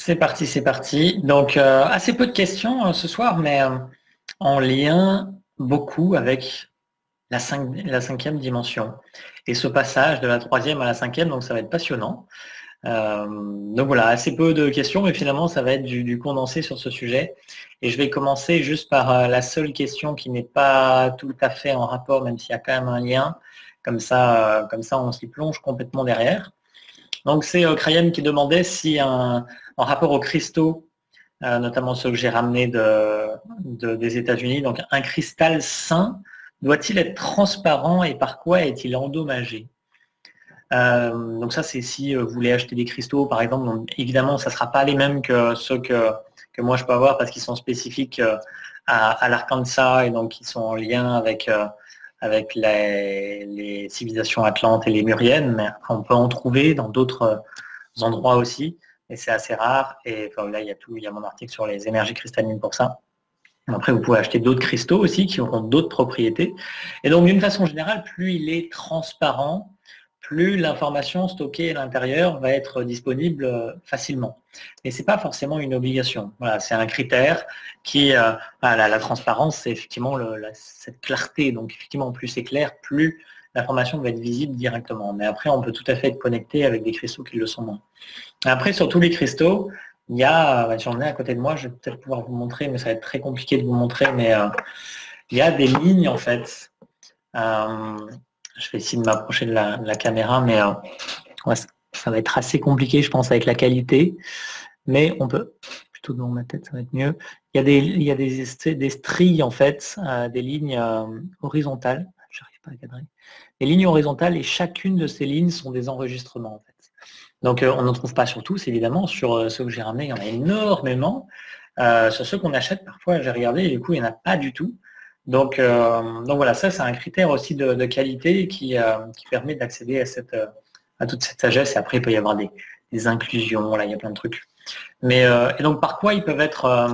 C'est parti, c'est parti. Donc, assez peu de questions ce soir, mais en lien beaucoup avec la cinquième dimension. Et ce passage de la troisième à la cinquième, donc ça va être passionnant. Donc voilà, assez peu de questions, mais finalement, ça va être du condensé sur ce sujet. Et je vais commencer juste par la seule question qui n'est pas tout à fait en rapport, même s'il y a quand même un lien. Comme ça, on s'y plonge complètement derrière. Donc c'est Krayem qui demandait si en rapport aux cristaux, notamment ceux que j'ai ramenés des États-Unis, donc un cristal sain doit-il être transparent et par quoi est-il endommagé? Donc ça c'est si vous voulez acheter des cristaux par exemple, donc évidemment ça ne sera pas les mêmes que ceux que moi je peux avoir parce qu'ils sont spécifiques à l'Arkansas et donc qui sont en lien avec les civilisations atlantes et lémuriennes, mais on peut en trouver dans d'autres endroits aussi, mais c'est assez rare. Et enfin, là, il y a mon article sur les énergies cristallines pour ça. Après, vous pouvez acheter d'autres cristaux aussi qui auront d'autres propriétés. Et donc, d'une façon générale, plus il est transparent, plus l'information stockée à l'intérieur va être disponible facilement. Mais ce n'est pas forcément une obligation. Voilà, c'est un critère qui, la transparence, c'est effectivement cette clarté. Donc, effectivement, plus c'est clair, plus l'information va être visible directement. Mais après, on peut tout à fait être connecté avec des cristaux qui le sont moins. Après, sur tous les cristaux, il y a, j'en ai à côté de moi, je vais peut-être pouvoir vous montrer, mais ça va être très compliqué de vous montrer, mais il y a des lignes en fait. Je vais essayer de m'approcher de la caméra, mais ouais, ça va être assez compliqué, je pense, avec la qualité. Mais on peut, plutôt devant ma tête, ça va être mieux. Il y a des stries, en fait, des lignes horizontales. J'arrive pas à cadrer. Des lignes horizontales, et chacune de ces lignes sont des enregistrements, en fait. Donc, on n'en trouve pas sur tous, évidemment. Sur ceux que j'ai ramenés, il y en a énormément. Sur ceux qu'on achète, parfois, j'ai regardé, et du coup, il n'y en a pas du tout. Donc voilà, ça c'est un critère aussi de qualité qui permet d'accéder à toute cette sagesse. Et après, il peut y avoir des inclusions, là, il y a plein de trucs. Mais et donc par quoi ils peuvent être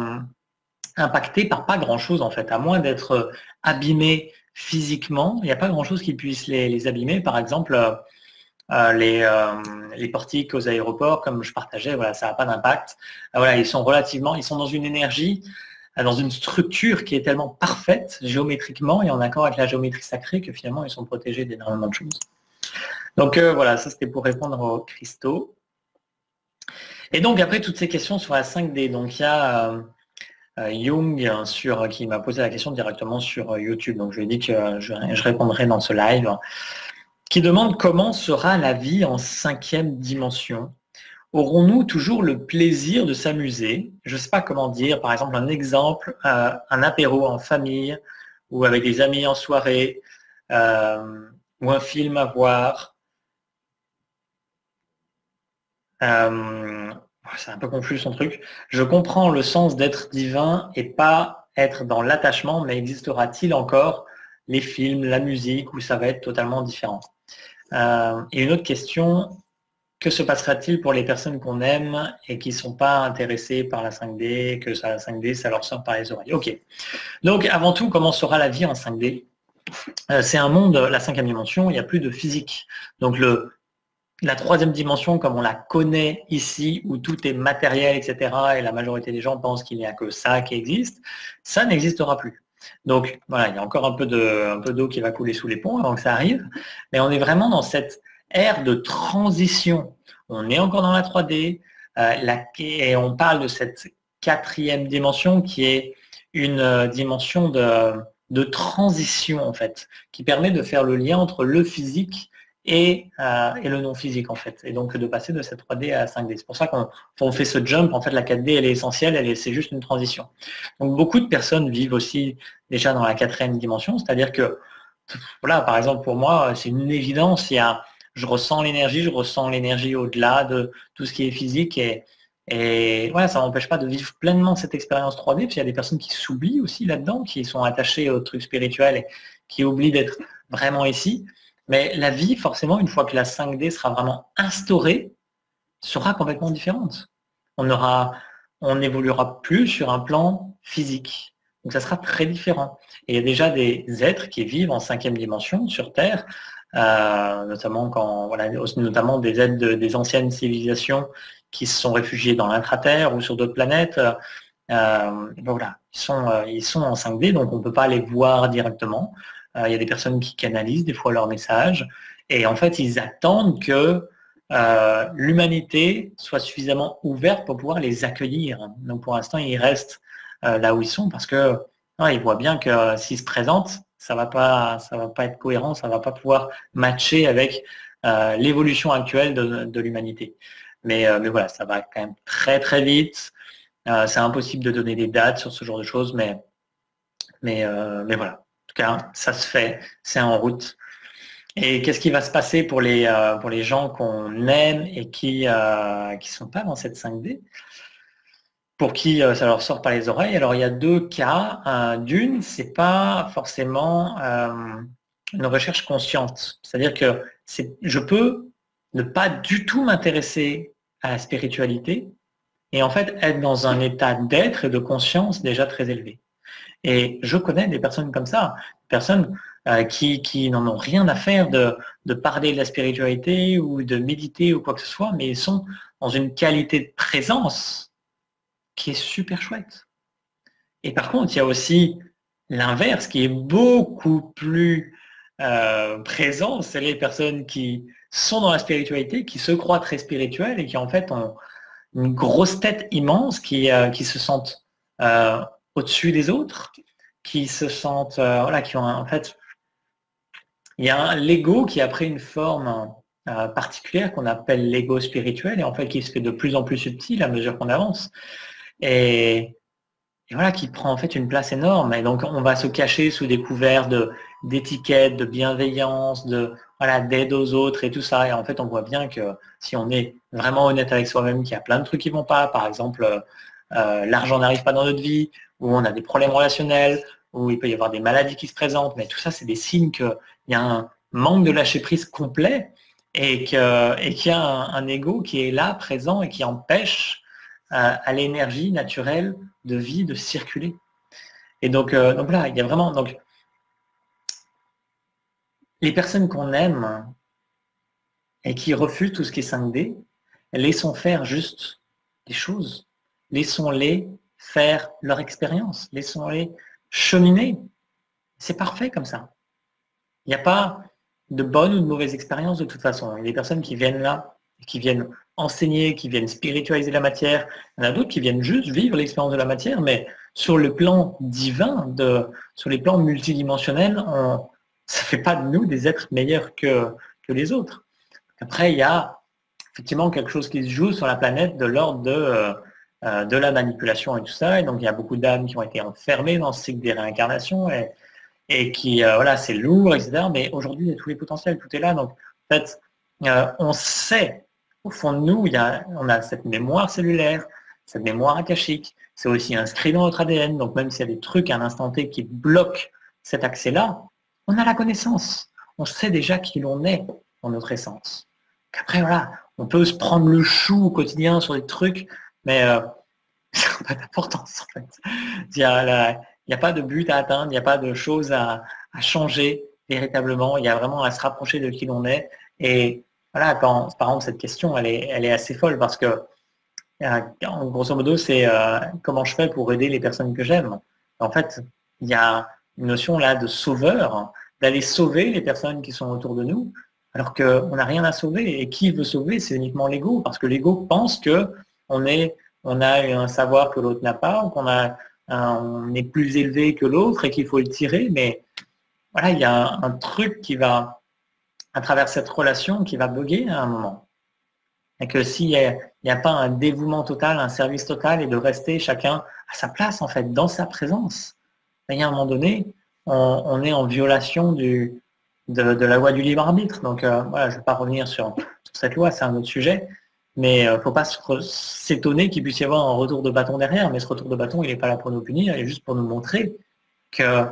impactés? Par pas grand-chose en fait, à moins d'être abîmés physiquement. Il n'y a pas grand-chose qui puisse les abîmer. Par exemple, les portiques aux aéroports, comme je partageais, voilà, ça n'a pas d'impact. Voilà, ils sont dans une énergie, dans une structure qui est tellement parfaite géométriquement et en accord avec la géométrie sacrée que finalement ils sont protégés d'énormément de choses. Donc voilà, ça c'était pour répondre aux cristaux. Et donc après toutes ces questions sur la 5D, donc il y a Jung qui m'a posé la question directement sur YouTube, donc je lui ai dit que je répondrai dans ce live, qui demande comment sera la vie en 5e dimension. Aurons-nous toujours le plaisir de s'amuser? Je ne sais pas comment dire, par exemple un exemple, un apéro en famille ou avec des amis en soirée, ou un film à voir. C'est un peu confus son truc. Je comprends le sens d'être divin et pas être dans l'attachement, mais existera-t-il encore les films, la musique, où ça va être totalement différent? Et une autre question, que se passera-t-il pour les personnes qu'on aime et qui ne sont pas intéressées par la 5D, que la 5D, ça leur sort par les oreilles? Ok. Donc, avant tout, comment sera la vie en 5D? C'est un monde, la 5e dimension, il n'y a plus de physique. Donc, la 3e dimension, comme on la connaît ici, où tout est matériel, etc., et la majorité des gens pensent qu'il n'y a que ça qui existe, ça n'existera plus. Donc voilà, il y a encore un peu d'eau qui va couler sous les ponts avant que ça arrive, mais on est vraiment dans cette ère de transition. On est encore dans la 3D, et on parle de cette 4e dimension qui est une dimension de transition en fait, qui permet de faire le lien entre le physique et le non physique en fait, et donc de passer de cette 3D à 5D. C'est pour ça qu'on fait ce jump, en fait la 4D elle est essentielle, c'est juste une transition. Donc beaucoup de personnes vivent aussi déjà dans la 4e dimension, c'est-à-dire que, voilà, par exemple pour moi, c'est une évidence, je ressens l'énergie au-delà de tout ce qui est physique, et voilà, ça n'empêche pas de vivre pleinement cette expérience 3D, puis il y a des personnes qui s'oublient aussi là-dedans, qui sont attachées au truc spirituel et qui oublient d'être vraiment ici. Mais la vie, forcément, une fois que la 5D sera vraiment instaurée, sera complètement différente. On n'évoluera plus sur un plan physique. Donc ça sera très différent. Et il y a déjà des êtres qui vivent en 5e dimension sur Terre, notamment des êtres des anciennes civilisations qui se sont réfugiés dans l'intraterre ou sur d'autres planètes. Voilà, ils sont en 5D, donc on ne peut pas les voir directement. Il y a des personnes qui canalisent des fois leurs messages, et en fait, ils attendent que l'humanité soit suffisamment ouverte pour pouvoir les accueillir. Donc pour l'instant, ils restent là où ils sont parce que ils voient bien que s'ils se présentent, ça va pas être cohérent, ça va pas pouvoir matcher avec l'évolution actuelle de l'humanité. Mais voilà, ça va quand même très très vite. C'est impossible de donner des dates sur ce genre de choses, mais voilà. En tout cas, ça se fait, c'est en route. Et qu'est-ce qui va se passer pour les gens qu'on aime et qui sont pas dans cette 5D, pour qui ça leur sort par les oreilles? Alors il y a deux cas. D'une, c'est pas forcément une recherche consciente. C'est-à-dire que je peux ne pas du tout m'intéresser à la spiritualité et en fait être dans un état d'être et de conscience déjà très élevé. Et je connais des personnes comme ça, personnes qui n'en ont rien à faire de parler de la spiritualité ou de méditer ou quoi que ce soit, mais ils sont dans une qualité de présence qui est super chouette. Et par contre, il y a aussi l'inverse qui est beaucoup plus présent, c'est les personnes qui sont dans la spiritualité, qui se croient très spirituelles et qui en fait ont une grosse tête immense, qui se sentent au-dessus des autres, qui se sentent, voilà, qui ont en fait, il y a l'ego qui a pris une forme particulière qu'on appelle l'ego spirituel et en fait qui se fait de plus en plus subtil à mesure qu'on avance et voilà, qui prend en fait une place énorme. Et donc on va se cacher sous des couverts d'étiquettes, de bienveillance, voilà, d'aide aux autres et tout ça. Et en fait, on voit bien que si on est vraiment honnête avec soi-même, qu'il y a plein de trucs qui vont pas, par exemple, l'argent n'arrive pas dans notre vie, ou on a des problèmes relationnels, ou il peut y avoir des maladies qui se présentent, mais tout ça, c'est des signes qu'il y a un manque de lâcher prise complet et qu'il y a un ego qui est là, présent et qui empêche à l'énergie naturelle de vie de circuler. Et donc là, il y a vraiment les personnes qu'on aime et qui refusent tout ce qui est 5D, laissons faire juste des choses. Laissons-les faire leur expérience. Laissons-les cheminer. C'est parfait comme ça. Il n'y a pas de bonne ou de mauvaise expérience de toute façon. Il y a des personnes qui viennent là, qui viennent enseigner, qui viennent spiritualiser la matière. Il y en a d'autres qui viennent juste vivre l'expérience de la matière, mais sur le plan divin, sur les plans multidimensionnels, ça ne fait pas de nous des êtres meilleurs que les autres. Après, il y a effectivement quelque chose qui se joue sur la planète de l'ordre de la manipulation et tout ça. Et donc, il y a beaucoup d'âmes qui ont été enfermées dans ce cycle des réincarnations et qui, voilà, c'est lourd, etc. Mais aujourd'hui, il y a tous les potentiels, tout est là. Donc, en fait, on sait, au fond de nous, on a cette mémoire cellulaire, cette mémoire akashique. C'est aussi inscrit dans notre ADN. Donc, même s'il y a des trucs à un instant T qui bloquent cet accès-là, on a la connaissance. On sait déjà qui l'on est dans notre essence. Après, voilà, on peut se prendre le chou au quotidien sur des trucs, mais ça n'a pas d'importance, en fait. Il n'y a pas de but à atteindre, il n'y a pas de choses à changer véritablement. Il y a vraiment à se rapprocher de qui l'on est. Et voilà, par exemple, cette question, elle est assez folle parce que, grosso modo, c'est comment je fais pour aider les personnes que j'aime. En fait, il y a une notion là de sauveur, d'aller sauver les personnes qui sont autour de nous, alors qu'on n'a rien à sauver. Et qui veut sauver? C'est uniquement l'ego, parce que l'ego pense que on a un savoir que l'autre n'a pas, ou on est plus élevé que l'autre et qu'il faut le tirer. Mais voilà, il y a un truc qui va, à travers cette relation, qui va bugger à un moment. Et que s'il n'y a pas un dévouement total, un service total, et de rester chacun à sa place, en fait, dans sa présence, il y a un moment donné, on est en violation de la loi du libre arbitre. Donc voilà, je ne vais pas revenir sur cette loi, c'est un autre sujet, mais il ne faut pas s'étonner qu'il puisse y avoir un retour de bâton derrière, mais ce retour de bâton, il n'est pas là pour nous punir, il est juste pour nous montrer que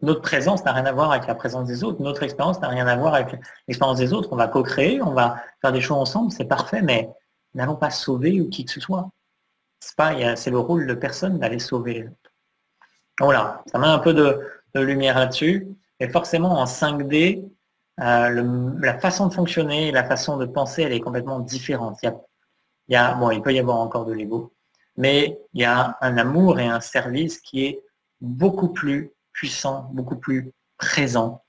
notre présence n'a rien à voir avec la présence des autres, notre expérience n'a rien à voir avec l'expérience des autres. On va co-créer, on va faire des choses ensemble, c'est parfait, mais n'allons pas sauver ou qui que ce soit. C'est le rôle de personne d'aller sauver les autres. Voilà, ça met un peu de lumière là-dessus. Et forcément, en 5D, la façon de fonctionner, la façon de penser, elle est complètement différente. Bon, il peut y avoir encore de l'ego, mais il y a un amour et un service qui est beaucoup plus puissant, beaucoup plus présent.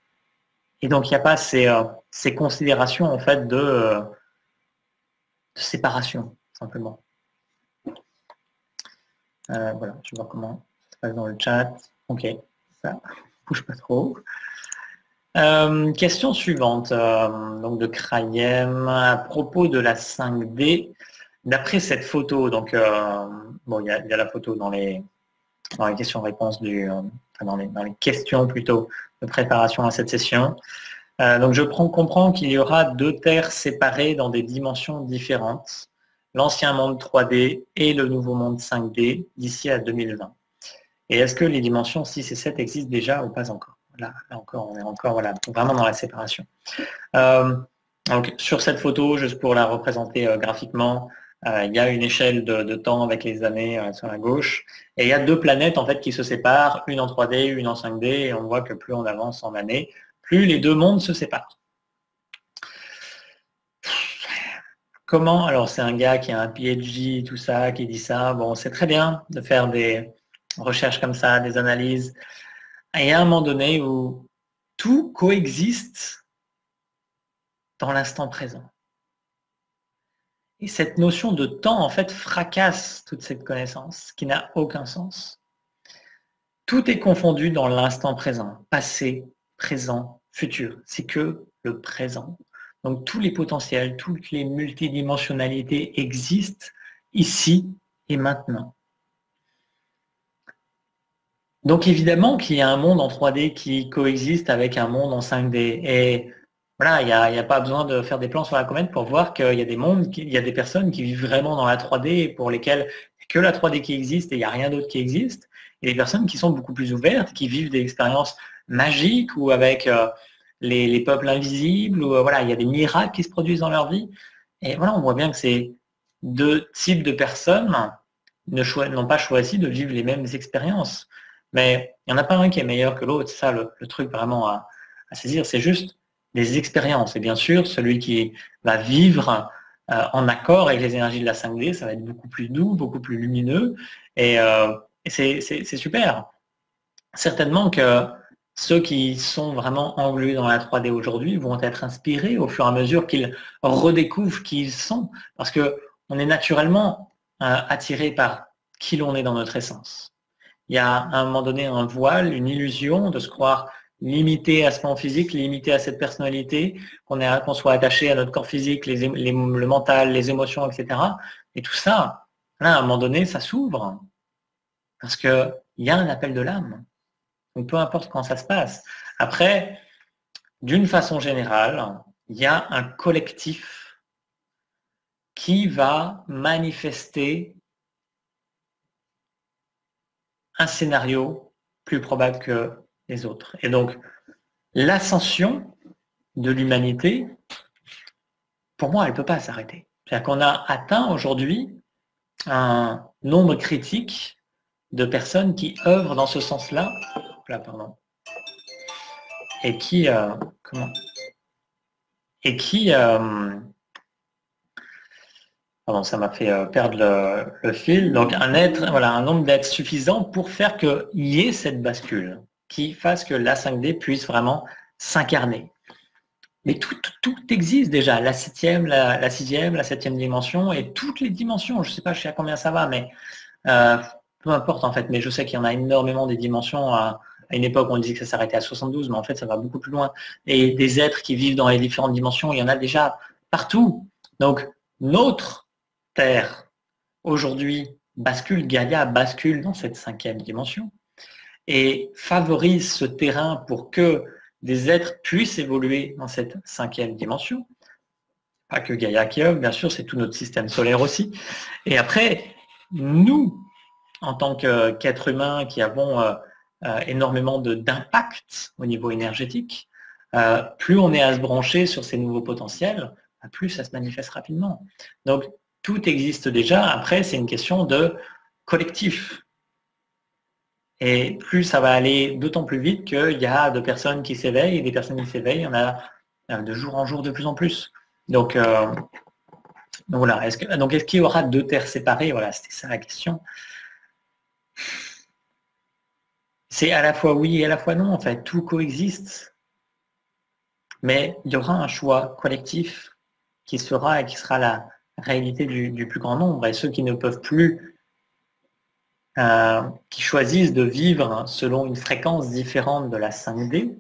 Et donc, il n'y a pas ces considérations en fait de séparation, simplement. Voilà, je vais voir comment ça se passe dans le chat. Ok, ça bouge pas trop. Question suivante, donc de Krayem, à propos de la 5D. D'après cette photo, donc bon, il y a la photo dans les questions-réponses dans les questions plutôt de préparation à cette session. Donc je comprends qu'il y aura 2 terres séparées dans des dimensions différentes, l'ancien monde 3D et le nouveau monde 5D d'ici à 2020. Et est-ce que les dimensions 6 et 7 existent déjà ou pas encore? Là encore, on est encore voilà, vraiment dans la séparation. Donc sur cette photo, juste pour la représenter graphiquement, il y a une échelle de temps avec les années sur la gauche, et il y a 2 planètes en fait qui se séparent, une en 3D, une en 5D, et on voit que plus on avance en années, plus les 2 mondes se séparent. Comment? Alors c'est un gars qui a un PhD, tout ça, qui dit ça. Bon, c'est très bien de faire des recherches comme ça, des analyses. Et il y a un moment donné où tout coexiste dans l'instant présent. Et cette notion de temps, en fait, fracasse toute cette connaissance, qui n'a aucun sens. Tout est confondu dans l'instant présent, passé, présent, futur. C'est que le présent. Donc tous les potentiels, toutes les multidimensionnalités existent ici et maintenant. Donc évidemment qu'il y a un monde en 3D qui coexiste avec un monde en 5D. Et voilà, il n'y a pas besoin de faire des plans sur la comète pour voir qu'il y a des mondes, il y a des personnes qui vivent vraiment dans la 3D et pour lesquelles il n'y a que la 3D qui existe et il n'y a rien d'autre qui existe. Et des personnes qui sont beaucoup plus ouvertes, qui vivent des expériences magiques ou avec les peuples invisibles, ou voilà, il y a des miracles qui se produisent dans leur vie. Et voilà, on voit bien que ces 2 types de personnes n'ont pas choisi de vivre les mêmes expériences. Mais il n'y en a pas un qui est meilleur que l'autre. C'est ça le truc vraiment à saisir. C'est juste des expériences. Et bien sûr, celui qui va vivre en accord avec les énergies de la 5D, ça va être beaucoup plus doux, beaucoup plus lumineux. Et c'est super. Certainement que ceux qui sont vraiment englués dans la 3D aujourd'hui vont être inspirés au fur et à mesure qu'ils redécouvrent qui ils sont. Parce qu'on est naturellement attiré par qui l'on est dans notre essence. Il y a à un moment donné un voile, une illusion de se croire limité à ce plan physique, limité à cette personnalité, qu'on soit attaché à notre corps physique, le mental, les émotions, etc. Et tout ça, là, à un moment donné, ça s'ouvre. Parce qu'il y a un appel de l'âme. Donc peu importe quand ça se passe. Après, d'une façon générale, il y a un collectif qui va manifester un scénario plus probable que les autres. Et donc, l'ascension de l'humanité, pour moi, elle ne peut pas s'arrêter. C'est-à-dire qu'on a atteint aujourd'hui un nombre critique de personnes qui œuvrent dans ce sens-là, et qui, pardon, ça m'a fait perdre le fil. Donc un nombre d'êtres suffisant pour faire qu'il y ait cette bascule, qui fasse que la 5D puisse vraiment s'incarner. Mais tout existe déjà, la 7e, la 6e, la 7e dimension, et toutes les dimensions, je ne sais pas à combien ça va, mais peu importe en fait, mais je sais qu'il y en a énormément des dimensions. À une époque, on disait que ça s'arrêtait à 72, mais en fait, ça va beaucoup plus loin. Et des êtres qui vivent dans les différentes dimensions, il y en a déjà partout. Donc, notre Terre, aujourd'hui, Gaïa bascule dans cette 5e dimension et favorise ce terrain pour que des êtres puissent évoluer dans cette 5e dimension. Pas que Gaïa qui œuvre, bien sûr, c'est tout notre système solaire aussi. Et après, nous, en tant qu'êtres humains qui avons énormément d'impact au niveau énergétique, plus on est à se brancher sur ces nouveaux potentiels, plus ça se manifeste rapidement. Donc, tout existe déjà. Après, c'est une question de collectif. Et plus ça va aller d'autant plus vite qu'il y a de personnes qui s'éveillent, et des personnes qui s'éveillent, il y en a de jour en jour de plus en plus. Donc voilà, est-ce qu'il y aura deux terres séparées? Voilà, c'était ça la question. C'est à la fois oui et à la fois non, en fait, tout coexiste. Mais il y aura un choix collectif qui sera la réalité du plus grand nombre. Et ceux qui ne peuvent plus, qui choisissent de vivre selon une fréquence différente de la 5D,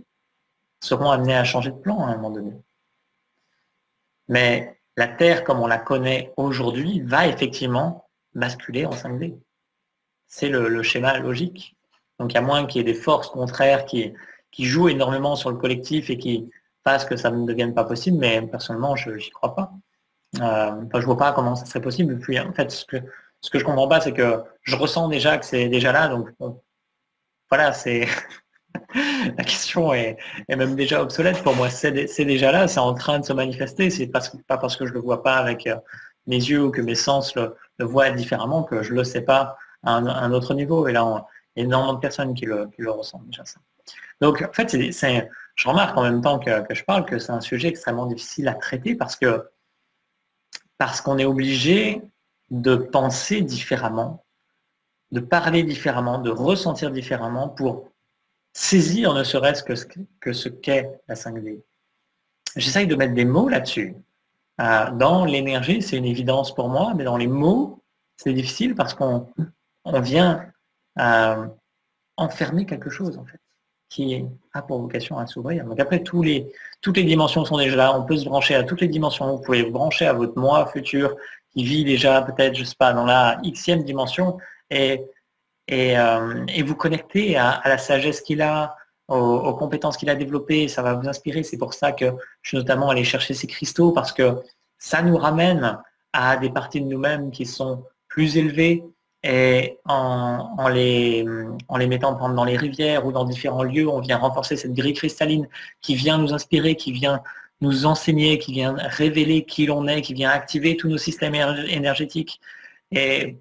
seront amenés à changer de plan à un moment donné. Mais la Terre, comme on la connaît aujourd'hui, va effectivement basculer en 5D. C'est le schéma logique. Donc, à moins qu'il y ait des forces contraires qui jouent énormément sur le collectif et qui fassent que ça ne devienne pas possible, mais personnellement, je n'y crois pas. Je vois pas comment ça serait possible. Puis, en fait, ce que je comprends pas, c'est que je ressens déjà que c'est déjà là. Donc, bon, voilà, c'est la question est même déjà obsolète pour moi. C'est déjà là, c'est en train de se manifester. C'est pas parce que je le vois pas avec mes yeux ou que mes sens le voient différemment que je le sais pas à un autre niveau. Et là, il y a énormément de personnes qui le ressentent déjà ça. Donc, en fait, je remarque en même temps que je parle que c'est un sujet extrêmement difficile à traiter parce qu'on est obligé de penser différemment, de parler différemment, de ressentir différemment pour saisir ne serait-ce que ce qu'est la 5D. J'essaye de mettre des mots là-dessus. Dans l'énergie, c'est une évidence pour moi, mais dans les mots, c'est difficile parce qu'on vient enfermer quelque chose, en fait, qui a pour vocation à s'ouvrir. Donc après, toutes les dimensions sont déjà là. On peut se brancher à toutes les dimensions. Vous pouvez vous brancher à votre moi futur qui vit déjà peut-être, je sais pas, dans la xème dimension et vous connecter à la sagesse qu'il a, aux compétences qu'il a développées. Ça va vous inspirer. C'est pour ça que je suis notamment allé chercher ces cristaux parce que ça nous ramène à des parties de nous-mêmes qui sont plus élevées. Et en les mettant dans les rivières ou dans différents lieux, on vient renforcer cette grille cristalline qui vient nous inspirer, qui vient nous enseigner, qui vient révéler qui l'on est, qui vient activer tous nos systèmes énergétiques. Et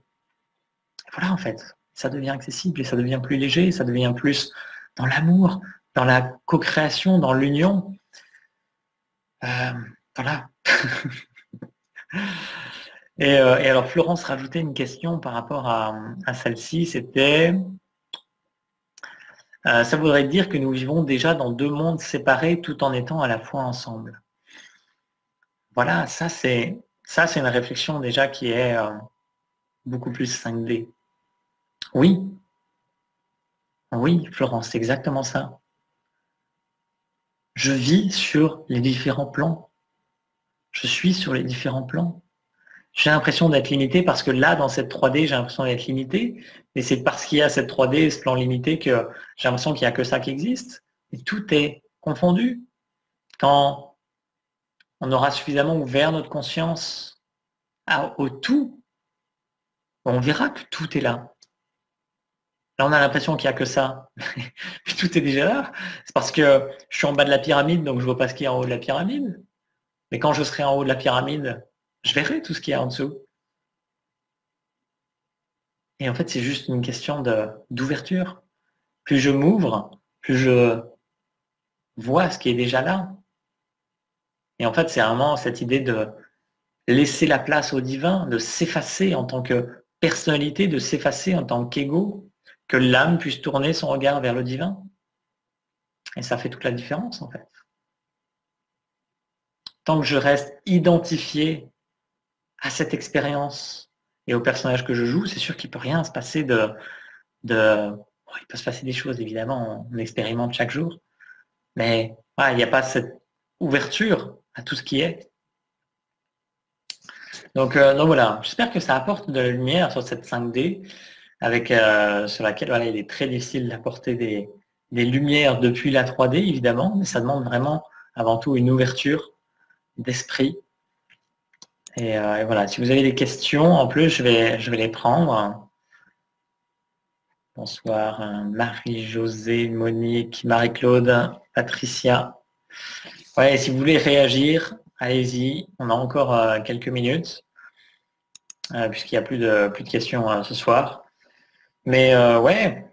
voilà, en fait, ça devient accessible et ça devient plus léger, ça devient plus dans l'amour, dans la co-création, dans l'union. Voilà. Et alors, Florence rajoutait une question par rapport à celle-ci, c'était ça voudrait dire que nous vivons déjà dans deux mondes séparés tout en étant à la fois ensemble. Voilà, ça c'est une réflexion déjà qui est beaucoup plus 5D. Oui, oui, Florence, c'est exactement ça. Je vis sur les différents plans. Je suis sur les différents plans. J'ai l'impression d'être limité parce que là, dans cette 3D, j'ai l'impression d'être limité. Et c'est parce qu'il y a cette 3D, ce plan limité, que j'ai l'impression qu'il n'y a que ça qui existe. Et tout est confondu. Quand on aura suffisamment ouvert notre conscience au tout, on verra que tout est là. Là, on a l'impression qu'il n'y a que ça. Puis tout est déjà là. C'est parce que je suis en bas de la pyramide, donc je ne vois pas ce qu'il y a en haut de la pyramide. Mais quand je serai en haut de la pyramide, je verrai tout ce qu'il y a en dessous. Et en fait, c'est juste une question d'ouverture. Plus je m'ouvre, plus je vois ce qui est déjà là. Et en fait, c'est vraiment cette idée de laisser la place au divin, de s'effacer en tant que personnalité, de s'effacer en tant qu'ego, que l'âme puisse tourner son regard vers le divin. Et ça fait toute la différence, en fait. Tant que je reste identifié à cette expérience et au personnage que je joue, c'est sûr qu'il ne peut rien se passer il peut se passer des choses, évidemment, on expérimente chaque jour, mais il n'y a pas cette ouverture à tout ce qui est. Donc voilà, j'espère que ça apporte de la lumière sur cette 5D, sur laquelle il est très difficile d'apporter des lumières depuis la 3D, évidemment, mais ça demande vraiment avant tout une ouverture d'esprit. Et voilà, si vous avez des questions, en plus, je vais les prendre. Bonsoir, Marie-Josée, Monique, Marie-Claude, Patricia. Ouais, si vous voulez réagir, allez-y. On a encore quelques minutes, puisqu'il n'y a plus de questions ce soir. Mais ouais,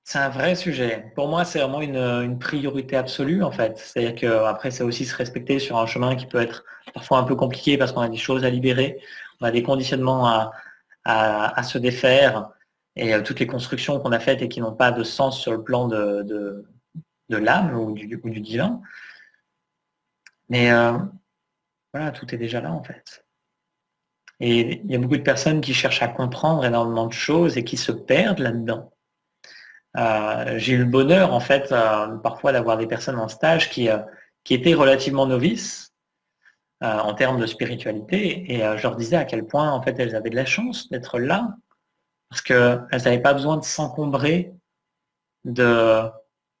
C'est un vrai sujet. Pour moi, c'est vraiment une priorité absolue, en fait. C'est-à-dire qu'après, c'est aussi se respecter sur un chemin qui peut être parfois un peu compliqué parce qu'on a des choses à libérer, on a des conditionnements à se défaire et toutes les constructions qu'on a faites et qui n'ont pas de sens sur le plan de l'âme ou du divin. Mais voilà, tout est déjà là, en fait. Et il y a beaucoup de personnes qui cherchent à comprendre énormément de choses et qui se perdent là-dedans. J'ai eu le bonheur, en fait, parfois d'avoir des personnes en stage qui étaient relativement novices en termes de spiritualité, et je leur disais à quel point, en fait, elles avaient de la chance d'être là, parce qu'elles n'avaient pas besoin de s'encombrer de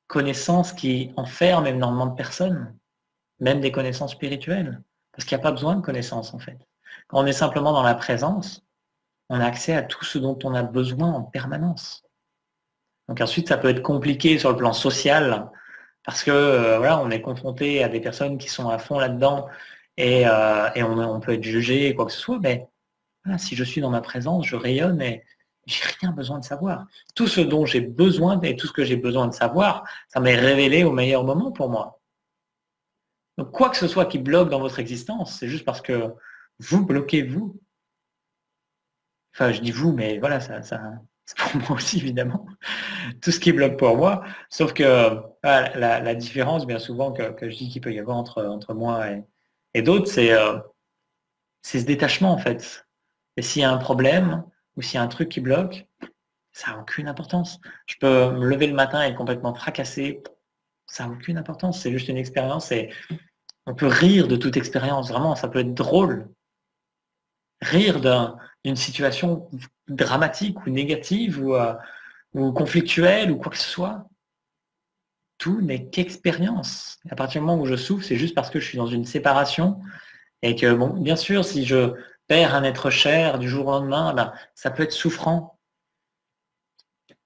connaissances qui enferment énormément de personnes, même des connaissances spirituelles, parce qu'il n'y a pas besoin de connaissances, en fait. Quand on est simplement dans la présence, on a accès à tout ce dont on a besoin en permanence. Donc ensuite, ça peut être compliqué sur le plan social parce que voilà, on est confronté à des personnes qui sont à fond là-dedans et on peut être jugé, quoi que ce soit. Mais voilà, si je suis dans ma présence, je rayonne et j'ai rien besoin de savoir. Tout ce dont j'ai besoin et tout ce que j'ai besoin de savoir, ça m'est révélé au meilleur moment pour moi. Donc quoi que ce soit qui bloque dans votre existence, c'est juste parce que vous bloquez vous. Enfin, je dis vous, mais voilà, c'est pour moi aussi, évidemment. Tout ce qui bloque pour moi. Sauf que la différence, bien souvent, que je dis qu'il peut y avoir entre moi et d'autres, c'est ce détachement, en fait. Et s'il y a un problème ou s'il y a un truc qui bloque, ça n'a aucune importance. Je peux me lever le matin et être complètement fracassé. Ça n'a aucune importance. C'est juste une expérience et on peut rire de toute expérience. Vraiment, ça peut être drôle. Rire d'une situation dramatique ou négative ou conflictuelle ou quoi que ce soit. Tout n'est qu'expérience. À partir du moment où je souffre, c'est juste parce que je suis dans une séparation et que, bon, bien sûr, si je perds un être cher du jour au lendemain, ben, ça peut être souffrant.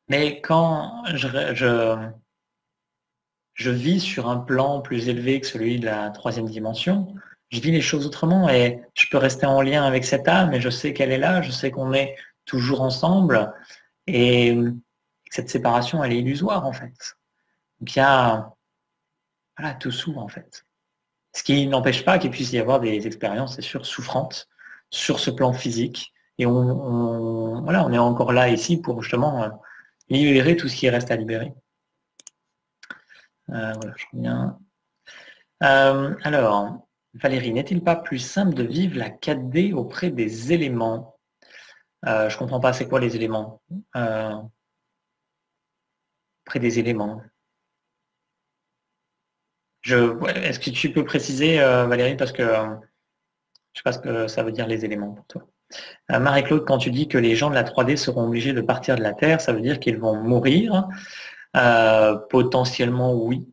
Mais quand je vis sur un plan plus élevé que celui de la troisième dimension, je vis les choses autrement et je peux rester en lien avec cette âme et je sais qu'elle est là, je sais qu'on est toujours ensemble et cette séparation, elle est illusoire en fait. Donc il y a voilà, tout s'ouvre en fait. Ce qui n'empêche pas qu'il puisse y avoir des expériences, c'est sûr, souffrantes sur ce plan physique. Et voilà, on est encore là ici pour justement libérer tout ce qui reste à libérer. Voilà, je reviens. Alors, Valérie, n'est-il pas plus simple de vivre la 4D auprès des éléments? Je comprends pas, c'est quoi les éléments? Auprès des éléments. Est-ce que tu peux préciser, Valérie, parce que je sais pas ce que ça veut dire les éléments pour toi. Marie-Claude, quand tu dis que les gens de la 3D seront obligés de partir de la Terre, ça veut dire qu'ils vont mourir? Potentiellement, oui.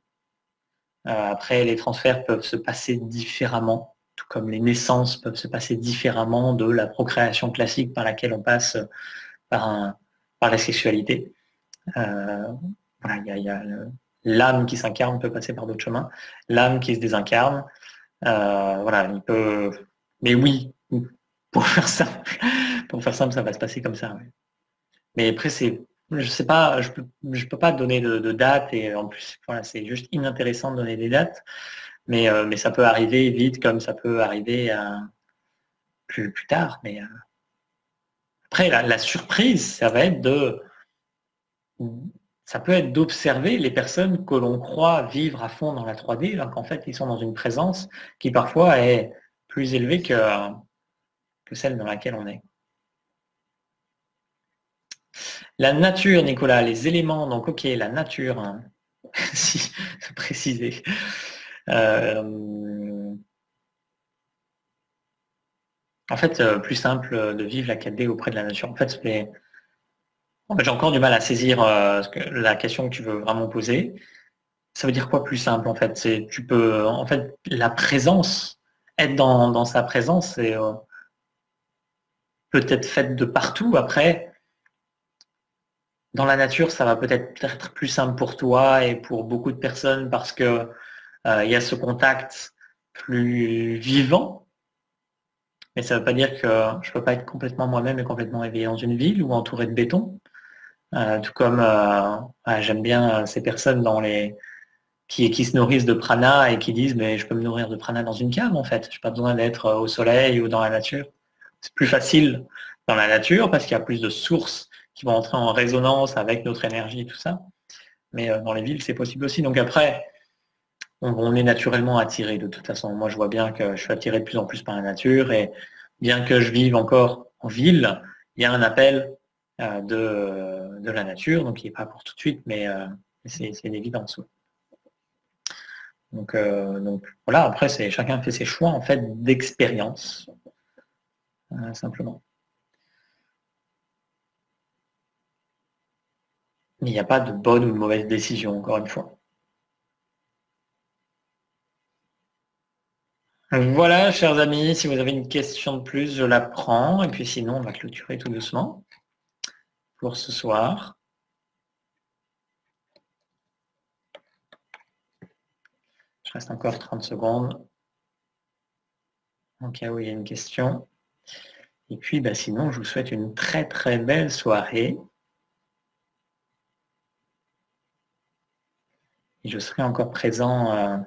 Après, les transferts peuvent se passer différemment, tout comme les naissances peuvent se passer différemment de la procréation classique par laquelle on passe par la sexualité. Voilà, il y a l'âme qui s'incarne peut passer par d'autres chemins, l'âme qui se désincarne. Voilà, il peut. Mais oui, pour faire simple, ça va se passer comme ça. Ouais. Mais après, je sais pas, je peux pas donner de date et en plus, voilà, c'est juste inintéressant de donner des dates. Mais ça peut arriver vite comme ça peut arriver plus tard. Mais après, la surprise, ça peut être d'observer les personnes que l'on croit vivre à fond dans la 3D, alors qu'en fait, ils sont dans une présence qui parfois est plus élevée que celle dans laquelle on est. La nature, Nicolas, les éléments, donc ok, la nature, hein. Si, préciser. En fait, plus simple de vivre la 4D auprès de la nature. En fait, j'ai encore du mal à saisir la question que tu veux vraiment poser. Ça veut dire quoi plus simple en fait? Tu peux, en fait, la présence, être dans sa présence, c'est peut-être faite de partout. Après, dans la nature, ça va peut-être être plus simple pour toi et pour beaucoup de personnes parce que il y a ce contact plus vivant. Mais ça ne veut pas dire que je ne peux pas être complètement moi-même et complètement éveillé dans une ville ou entouré de béton. Tout comme j'aime bien ces personnes qui se nourrissent de prana et qui disent mais je peux me nourrir de prana dans une cave en fait. Je n'ai pas besoin d'être au soleil ou dans la nature. C'est plus facile dans la nature parce qu'il y a plus de sources qui vont entrer en résonance avec notre énergie et tout ça. Mais dans les villes, c'est possible aussi. Donc après, on est naturellement attiré de toute façon. Moi, je vois bien que je suis attiré de plus en plus par la nature et bien que je vive encore en ville, il y a un appel de la nature, donc il n'est pas pour tout de suite, mais c'est une évidence. Donc voilà, après, chacun fait ses choix en fait d'expérience, simplement. Il n'y a pas de bonne ou de mauvaise décision, encore une fois. Voilà, chers amis, si vous avez une question de plus, je la prends. Et puis sinon, on va clôturer tout doucement pour ce soir. Je reste encore 30 secondes. Au cas où il y a une question. Et puis sinon, je vous souhaite une très très belle soirée. Et je serai encore présent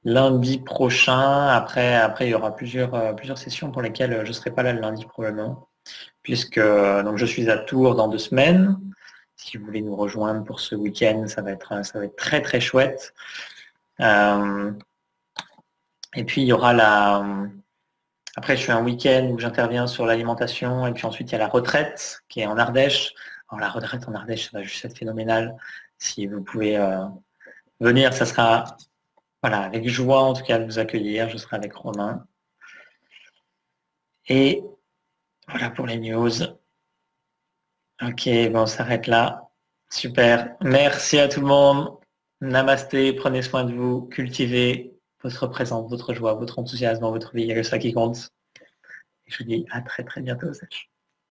lundi prochain. Après, il y aura plusieurs sessions pour lesquelles je ne serai pas là le lundi probablement. Puisque donc je suis à Tours dans 2 semaines. Si vous voulez nous rejoindre pour ce week-end, ça va être très très chouette. Et puis il y aura après je fais un week-end où j'interviens sur l'alimentation et puis ensuite il y a la retraite qui est en Ardèche. Alors la retraite en Ardèche, ça va juste être phénoménal. Si vous pouvez venir, ça sera avec joie en tout cas de vous accueillir. Je serai avec Romain. Et voilà pour les news. Ok, on s'arrête là. Super. Merci à tout le monde. Namasté, prenez soin de vous, cultivez votre présence, votre joie, votre enthousiasme dans votre vie. Il y a que ça qui compte. Et je vous dis à très très bientôt.